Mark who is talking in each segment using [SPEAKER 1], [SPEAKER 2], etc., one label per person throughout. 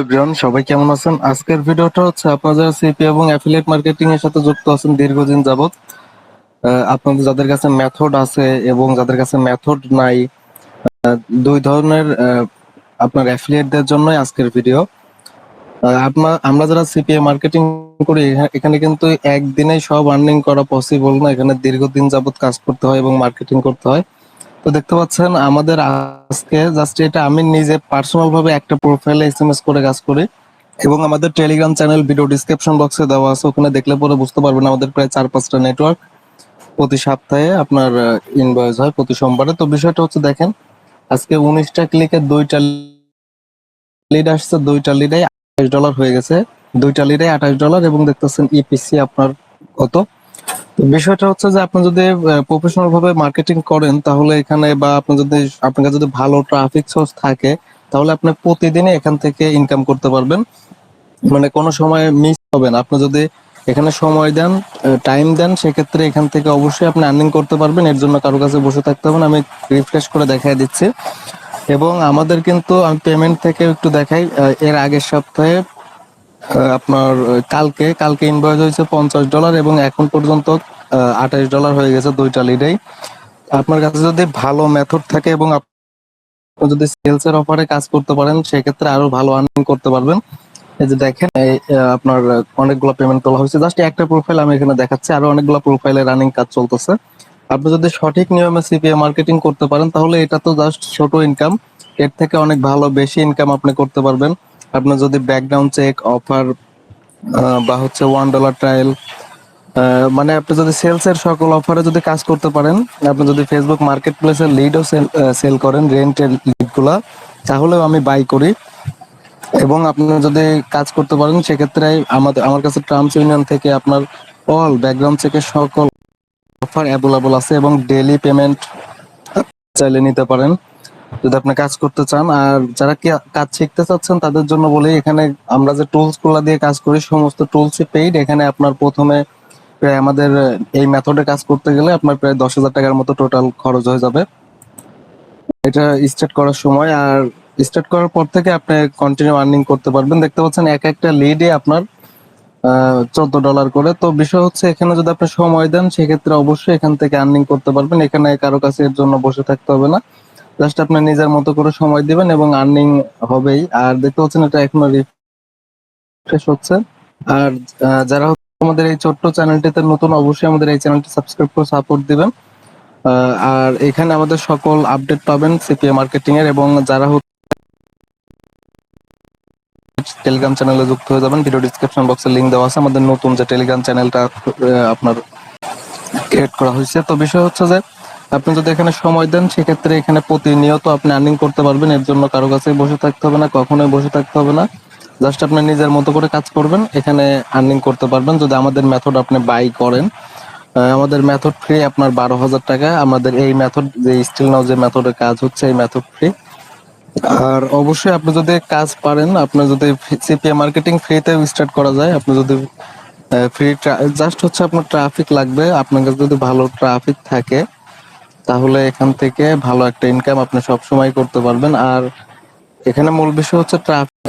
[SPEAKER 1] Everyone, সবাই কেমন আছেন? আজকের ভিডিওটা হচ্ছে আপনারা যারা সিপি এবং অ্যাফিলিয়েট মার্কেটিং এর সাথে যুক্ত আছেন দীর্ঘদিন যাবত, আপনাদের যাদের কাছে মেথড আছে এবং যাদের কাছে মেথড নাই, দুই ধরনের আপনার অ্যাফিলিয়েটদের জন্যই আজকের ভিডিও। আমরা যারা সিপিএ মার্কেটিং করি, এখানে কিন্তু একদিনেই সব আর্নিং করা পসিবল না। এখানে দীর্ঘদিন যাবত কাজ করতে হয় এবং মার্কেটিং করতে হয়। তো দেখতে পাচ্ছেন আমাদের আজকে জাস্ট এটা আমি নিজে পার্সোনাল ভাবে একটা প্রোফাইলে এসএমএস করে কাজ করি এবং আমাদের টেলিগ্রাম চ্যানেল ভিডিও ডিসক্রিপশন বক্সে দেওয়া আছে, ওখানে দেখলে পরে বুঝতে পারবেন আমাদের প্রায় 4-5টা নেটওয়ার্ক প্রতি সপ্তাহে আপনার ইনভয়েস হয় প্রতি সোমবারে। তো বিষয়টা হচ্ছে দেখেন, আজকে 19টা ক্লিকে 2টা লিড আসছে, 2টা লিডে $28 হয়ে গেছে, 2টা লিডে $28 এবং দেখতেছেন ইপিসি আপনার কত। তো বিষয়টা হচ্ছে যে আপনি যদি প্রফেশনাল ভাবে মার্কেটিং করেন তাহলে এখানে, বা আপনি যদি আপনার কাছে যদি ভালো ট্রাফিক সোর্স থাকে তাহলে আপনি প্রতিদিনই এখান থেকে ইনকাম করতে পারবেন। মানে কোনো সময় মিস হবে না। আপনি যদি এখানে সময় দেন, টাইম দেন, সেক্ষেত্রে এখান থেকে অবশ্যই আপনি আর্নিং করতে পারবেন। এর জন্য কারো কাছে বসে থাকতে হবে না। আমি রিফ্রেশ করে দেখাই দিচ্ছি এবং আমাদের কিন্তু আমি পেমেন্ট থেকে একটু দেখাই। এর আগের সপ্তাহে আপনার কালকে কালকে ইনভয়েস হয়েছে $50 এবং এখন পর্যন্ত $28 হয়ে গেছে 2টা লিডেই। আপনার কাছে যদি ভালো মেথড থাকে এবং আপনি যদি সেলস এর অফারে কাজ করতে পারেন সেক্ষেত্রে আরো ভালো আর্নিং করতে পারবেন। এই যে দেখেন, আপনার অনেকগুলো পেমেন্ট তোলা হয়েছে। জাস্ট একটা প্রোফাইল আমি এখানে দেখাচ্ছি, আরো অনেকগুলো প্রোফাইলে রানিং কাজ চলতেছে। আপনি যদি সঠিক নিয়মে সিপিএ মার্কেটিং করতে পারেন তাহলে এটা তো জাস্ট ছোট ইনকাম, এর থেকে অনেক ভালো বেশি ইনকাম আপনি করতে পারবেন। আপনি যদি ব্যাকগ্রাউন্ড চেক, অফার বা হচ্ছে $1 ট্রায়াল, মানে আপনি যদি সেলস এর সকল অফারে যদি কাজ করতে পারেন, আপনি যদি ফেসবুক মার্কেট প্লেসের লিডও সেল করেন, রেন্টের লিড গুলা, তাহলেও আমি বাই করি। এবং আপনি যদি কাজ করতে পারেন সেক্ষেত্রে আমার কাছে টার্মস ইউনিয়ন থেকে আপনার অল ব্যাকগ্রাউন্ড চেকের সকল অফার অ্যাভেলেবল আছে এবং ডেইলি পেমেন্ট চাইলে নিতে পারেন যদি আপনি কাজ করতে চান। আর যারা কি কাজ শিখতে চাচ্ছেন তাদের জন্য বলি, এখানে আমরা যে টুলস গুলা দিয়ে কাজ করি সমস্ত টুলসই পেইড। এখানে আপনার প্রথমে প্রায় আমাদের এই মেথডে কাজ করতে গেলে আপনার প্রায় $10,000 মতো টোটাল খরচ হয়ে যাবে এটা স্টার্ট করার সময়। আর স্টার্ট করার পর থেকে আপনি কন্টিনিউ আর্নিং করতে পারবেন। দেখতে পাচ্ছেন এক একটা লিডে আপনার $14 করে। তো বিষয় হচ্ছে এখানে যদি আপনি সময় দেন সেক্ষেত্রে অবশ্যই এখান থেকে আর্নিং করতে পারবেন। এখানে কারো কাছে এর জন্য বসে থাকতে হবে না, জাস্ট আপনি নিজের মতো করে সময় দিবেন এবং আর্নিং হবেই। আর দেখতে পাচ্ছেন এটা এখনো রিফ্রেশ হচ্ছে। আর যারা আমাদের এই ছোট্ট চ্যানেলটিতে নতুন, অবশ্যই আমাদের এই চ্যানেলটি সাবস্ক্রাইব করে সাপোর্ট দিবেন। আর এখানে আমাদের সকল আপডেট পাবেন সিপিএ মার্কেটিং এর। এবং যারা টেলিগ্রাম চ্যানেলে যুক্ত হয়ে যাবেন, ভিডিও ডিসক্রিপশন বক্সে লিংক দেওয়া আছে আমাদের নতুন যে টেলিগ্রাম চ্যানেলটা আপনার ক্রিয়েট করা হয়েছে। তো বিষয় হচ্ছে যে আপনি যদি এখানে সময় দেন সেক্ষেত্রে এখানে প্রতিনিয়ত আপনি আর্নিং করতে পারবেন। এর জন্য কারো কাছে বসে থাকতে হবে না, কখনোই বসে থাকতে হবে না। জাস্ট আপনি নিজের মতো করে কাজ করবেন, এখানে আর্নিং করতে পারবেন যদি আমাদের মেথড আপনি বাই করেন। আমাদের মেথড ফ্রি আপনার $12,000। আমাদের এই মেথড যে স্টিল নাও যে মেথডে কাজ হচ্ছে এই মেথড ফ্রি। আর অবশ্যই আপনি যদি কাজ পারেন, আপনি যদি সিপিএ মার্কেটিং ফ্রিতে স্টার্ট করা যায়। আপনি যদি ফ্রি, জাস্ট হচ্ছে আপনার ট্রাফিক লাগবে। আপনার কাছে যদি ভালো ট্রাফিক থাকে তাহলে এখান থেকে ভালো একটা ইনকাম আপনি সব সময় করতে পারবেন। আর এখানে মূল বিষয় হচ্ছে ট্রাফিক।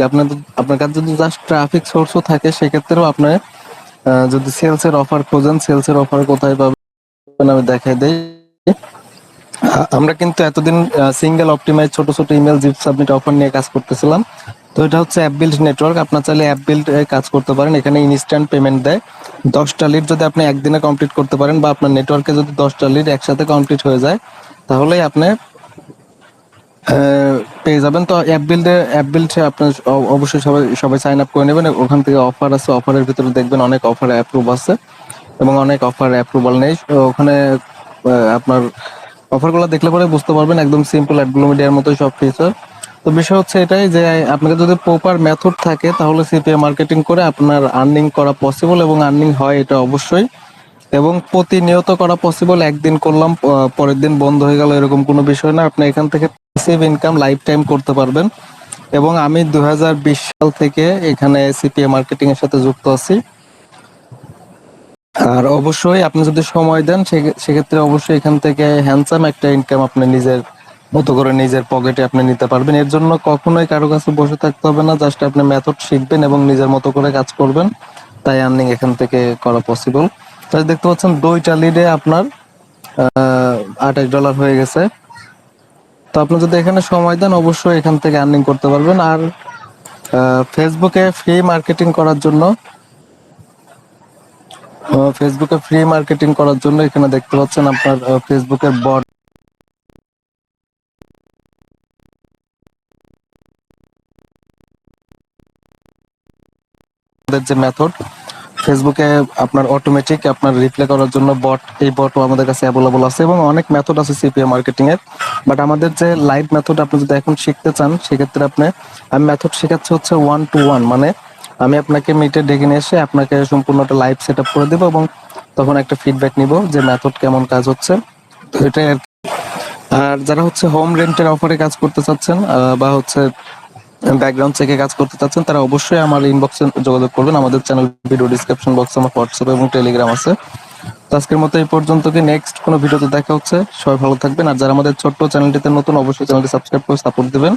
[SPEAKER 1] আপনার কাছে যদি জাস্ট ট্রাফিক সোর্সও থাকে সেক্ষেত্রেও আপনি যদি সেলস এর অফার খোঁজেন, সেলস এর অফার কোথায় পাবেন আমি দেখাই দেই। আমরা কিন্তু এতদিন সিঙ্গেল অপটিমাইজ ছোট ছোট ইমেল জিপ সাবমিট অফার নিয়ে কাজ করতেছিলাম। তো এটা হচ্ছে অ্যাপ বিল্ড নেটওয়ার্ক। আপনার চাইলে অ্যাপ বিল্ড কাজ করতে পারেন। এখানে ইনস্ট্যান্ট পেমেন্ট দেয়। 10টা লিড যদি আপনি একদিনে কমপ্লিট করতে পারেন বা আপনার নেটওয়ার্কে যদি 10টা লিড একসাথে কমপ্লিট হয়ে যায় তাহলেই আপনি পেয়ে যাবেন। তো অ্যাপ বিল্ড আপনার অবশ্যই সবাই সবাই সাইন আপ করে নেবেন। ওখান থেকে অফার আছে, অফারের ভিতরে দেখবেন অনেক অফার অ্যাপ্রুভ আছে এবং অনেক অফার অ্যাপ্রুভাল নেই। তো ওখানে আপনার অফারগুলো দেখলে পরে বুঝতে পারবেন, একদম সিম্পল অ্যাডগুলো মিডিয়ার মতোই সব ফিচার। তো বিষয় হচ্ছে এটাই যে আপনাকে যদি প্রপার মেথড থাকে তাহলে সিপিএ মার্কেটিং করে আপনার আর্নিং করা পসিবল এবং আর্নিং হয় এটা অবশ্যই। এবং প্রতিনিয়ত করা পসিবল। একদিন করলাম পরের দিন বন্ধ হয়ে গেল এরকম কোনো বিষয় না। আপনি এখান থেকে প্যাসিভ ইনকাম লাইফ টাইম করতে পারবেন। এবং আমি 2020 সাল থেকে এখানে সিপিএ মার্কেটিং এর সাথে যুক্ত আছি। আর অবশ্যই আপনি যদি সময় দেন সেক্ষেত্রে অবশ্যই এখান থেকে হ্যান্ডসাম একটা ইনকাম আপনি নিজের মতো করে নিজের পকেটে আপনি নিতে পারবেন। এর জন্য কখনোই কারো কাছে বসে থাকতে হবে না, জাস্ট আপনি মেথড শিখবেন এবং নিজের মতো করে কাজ করবেন, তাই আর্নিং এখান থেকে করা পসিবল। তাই দেখতে পাচ্ছেন 2টা লিডে আপনার $28 হয়ে গেছে। তো আপনি যদি এখানে সময় দেন অবশ্যই এখান থেকে আর্নিং করতে পারবেন। আর ফেসবুকে ফ্রি মার্কেটিং করার জন্য এখানে দেখতে পাচ্ছেন আপনার ফেসবুকের বট যে মেথড, ফেসবুকে আপনার অটোমেটিক আপনার রিপ্লাই করার জন্য বট, এই বটও আমাদের কাছে অ্যাভেলেবল আছে এবং অনেক মেথড আছে সিপিএ মার্কেটিং এর। বাট আমাদের যে লাইভ মেথড আপনি যদি এখন শিখতে চান, সেক্ষেত্রে আমি মেথড শেখাচ্ছি হচ্ছে 1-to-1, মানে আমি আপনাকে মিটে ডেকে নিয়ে এসে আপনাকে সম্পূর্ণটা লাইভ সেট আপ করে দেবো এবং তখন একটা ফিডব্যাক নিব যে মেথড কেমন কাজ হচ্ছে। তো এটাই আর কি। আর যারা হচ্ছে হোম রেন্টের অফারে কাজ করতে চাচ্ছেন বা হচ্ছে ব্যাকগ্রাউন্ড চেকে কাজ করতে চাচ্ছেন, তারা অবশ্যই আমার ইনবক্সে যোগাযোগ করবেন। আমাদের চ্যানেল ভিডিও ডিসক্রিপশন বক্সে আমার হোয়াটসঅ্যাপ এবং টেলিগ্রাম আছে। তো আজকের মতো এই পর্যন্ত, কি নেক্সট কোনো ভিডিওতে দেখা হচ্ছে। সবাই ভালো থাকবেন। আর যারা আমাদের ছোট্ট চ্যানেলটিতে নতুন, অবশ্যই চ্যানেলটি সাবস্ক্রাইব করে সাপোর্ট দিবেন।